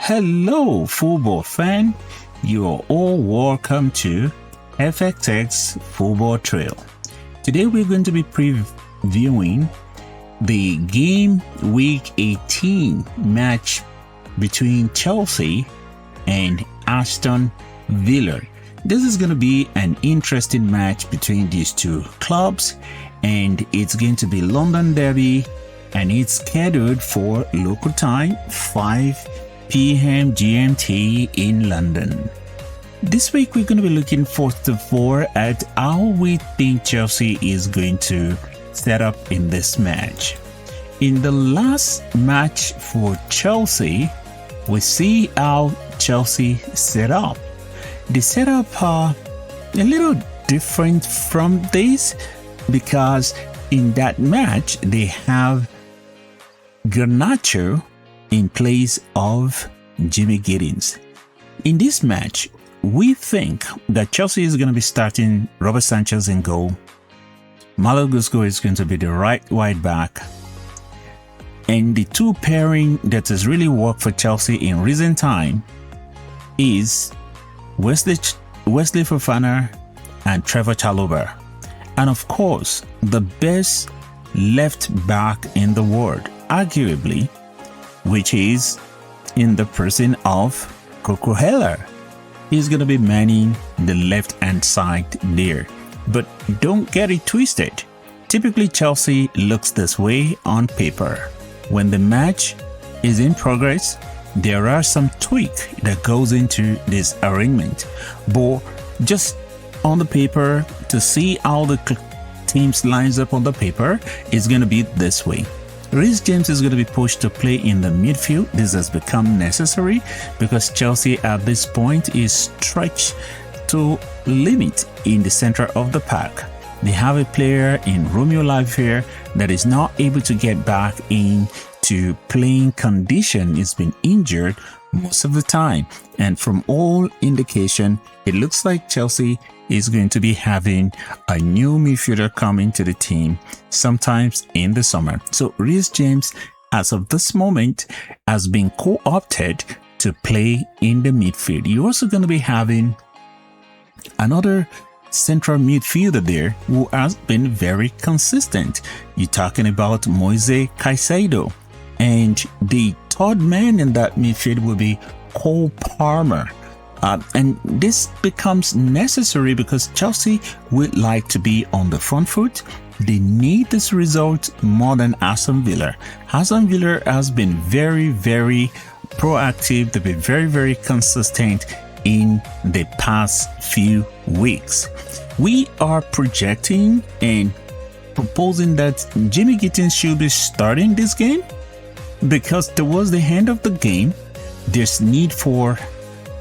Hello, football fan. You are all welcome to FXX Football Trail. Today we're going to be previewing the game week 18 match between Chelsea and Aston Villa. This is going to be an interesting match between these two clubs, and it's going to be London Derby, and it's scheduled for local time 5 p.m. GMT in London. This week we're going to be looking first of all at how we think Chelsea is going to set up in this match. In the last match for Chelsea, we see how Chelsea set up. They set up a little different from this because in that match they have Garnacho in place of Jimmy Giddens. In this match, we think that Chelsea is going to be starting Robert Sanchez in goal. Malo Gusto is going to be the right wide back. And the two pairing that has really worked for Chelsea in recent time is Wesley Fofana and Trevor Chalobah. And of course, the best left back in the world, arguably, which is in the person of Coco Heller. He's going to be manning the left hand side there. But don't get it twisted. Typically, Chelsea looks this way on paper. When the match is in progress, there are some tweak that goes into this arrangement. But just on the paper, to see how the teams lines up on the paper, is going to be this way. Reece James is going to be pushed to play in the midfield. This has become necessary because Chelsea at this point is stretched to limit in the center of the pack. They have a player in Romeo Lavia that is not able to get back into playing condition. He's been injured most of the time, and from all indication, it looks like Chelsea is going to be having a new midfielder coming to the team sometimes in the summer. So Reece James, as of this moment, has been co-opted to play in the midfield. You're also going to be having another central midfielder there who has been very consistent. You're talking about Moise Caicedo, and the third man in that midfield will be Cole Palmer. And this becomes necessary because Chelsea would like to be on the front foot. They need this result more than Aston Villa. Aston Villa has been very, very proactive. They've been very, very consistent in the past few weeks. We are projecting and proposing that Jimmy Giddens should be starting this game because towards the end of the game, there's need for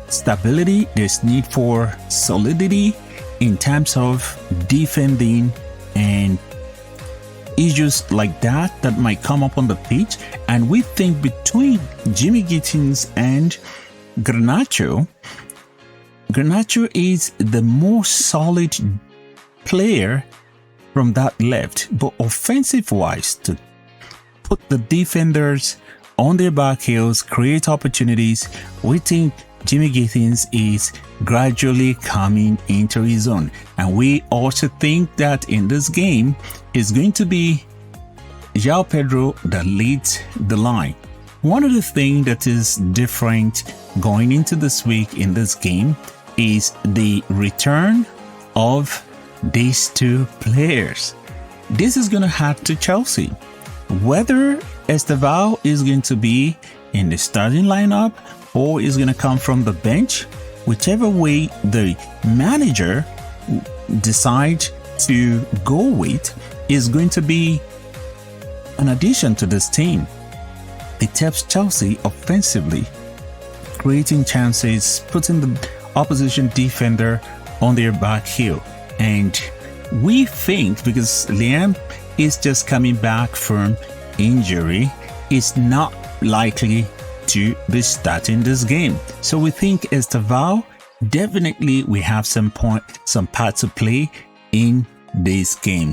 stability, there's need for solidity in terms of defending and issues like that might come up on the pitch. And we think between Jimmy Giddens and Garnacho is the more solid player from that left, but offensive wise, to put the defenders on their back heels, create opportunities, we think Jimmy Giddens is gradually coming into his own. And we also think that in this game is going to be João Pedro that leads the line. One of the things that is different going into this week in this game is the return of these two players. This is going to add to Chelsea. Whether Estevao is going to be in the starting lineup or is going to come from the bench, whichever way the manager decides to go with is going to be an addition to this team. It helps Chelsea offensively, creating chances, putting the opposition defender on their back heel. And we think, because Liam is just coming back from injury, is not likely to be starting this game. So we think Estevao, definitely we have some part to play in this game.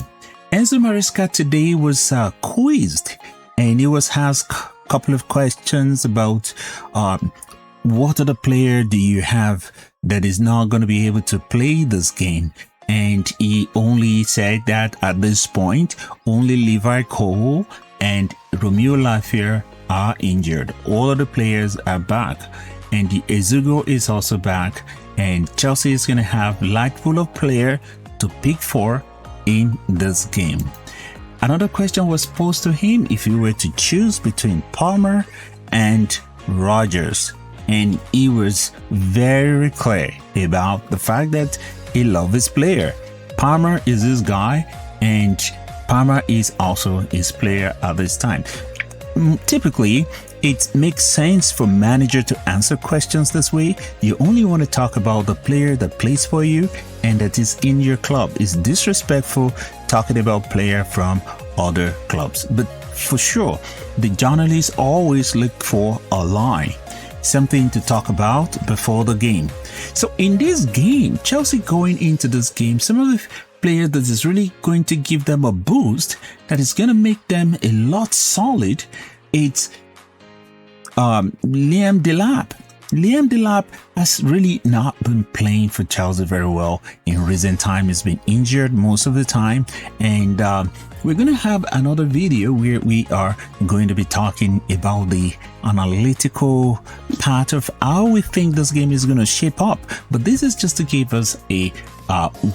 Enzo Maresca today was quizzed, and he was asked a couple of questions about what other player do you have that is not going to be able to play this game? And he only said that at this point, only Levi Cole and Romeo Lafayette are injured. All of the players are back, and the Ezugo is also back, and Chelsea is going to have light full of player to pick for in this game. Another question was posed to him if you were to choose between Palmer and Rodgers, and he was very clear about the fact that he loves his player. Palmer is his guy, and Palmer is also his player at this time. Typically, it makes sense for manager to answer questions this way. You only want to talk about the player that plays for you and that is in your club. It's disrespectful talking about player from other clubs. But for sure, the journalists always look for a line, something to talk about before the game. So in this game, Chelsea going into this game, some of the players that is really going to give them a boost, that is going to make them a lot solid, it's Liam Delap. Liam Delap has really not been playing for Chelsea very well in recent time. He's been injured most of the time, and we're going to have another video where we are going to be talking about the analytical part of how we think this game is going to shape up. But this is just to give us a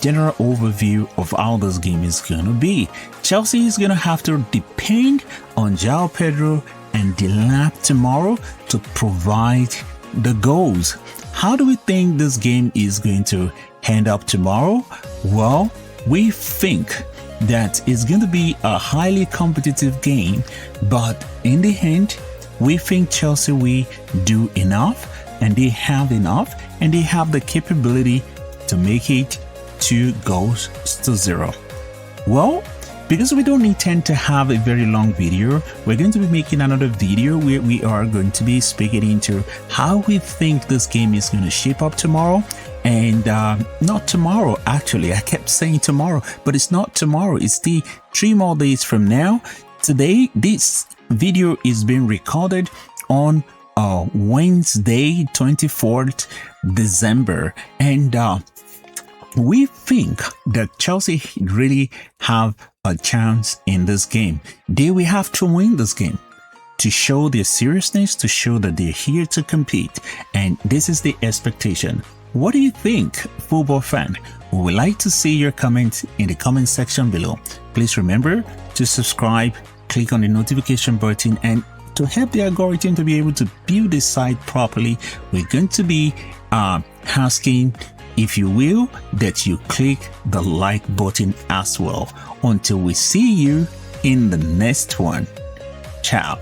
general overview of how this game is going to be. Chelsea is going to have to depend on João Pedro and Delap tomorrow to provide the goals. How do we think this game is going to end up tomorrow? Well, we think that it's going to be a highly competitive game, but in the end, we think Chelsea will do enough, and they have enough, and they have the capability to make it 2-0. Well, because we don't intend to have a very long video, we're going to be making another video where we are going to be speaking into how we think this game is going to shape up tomorrow. And not tomorrow, actually. I kept saying tomorrow, but it's not tomorrow. It's the 3 more days from now. Today, this video is being recorded on Wednesday, 24th December. And we think that Chelsea really have a chance in this game. They will have to win this game to show their seriousness, to show that they're here to compete. And this is the expectation. What do you think, football fan? We would like to see your comment in the comment section below. Please remember to subscribe, click on the notification button, and to help the algorithm to be able to build the site properly, we're going to be asking, if you will, that you click the like button as well. Until we see you in the next one. Ciao.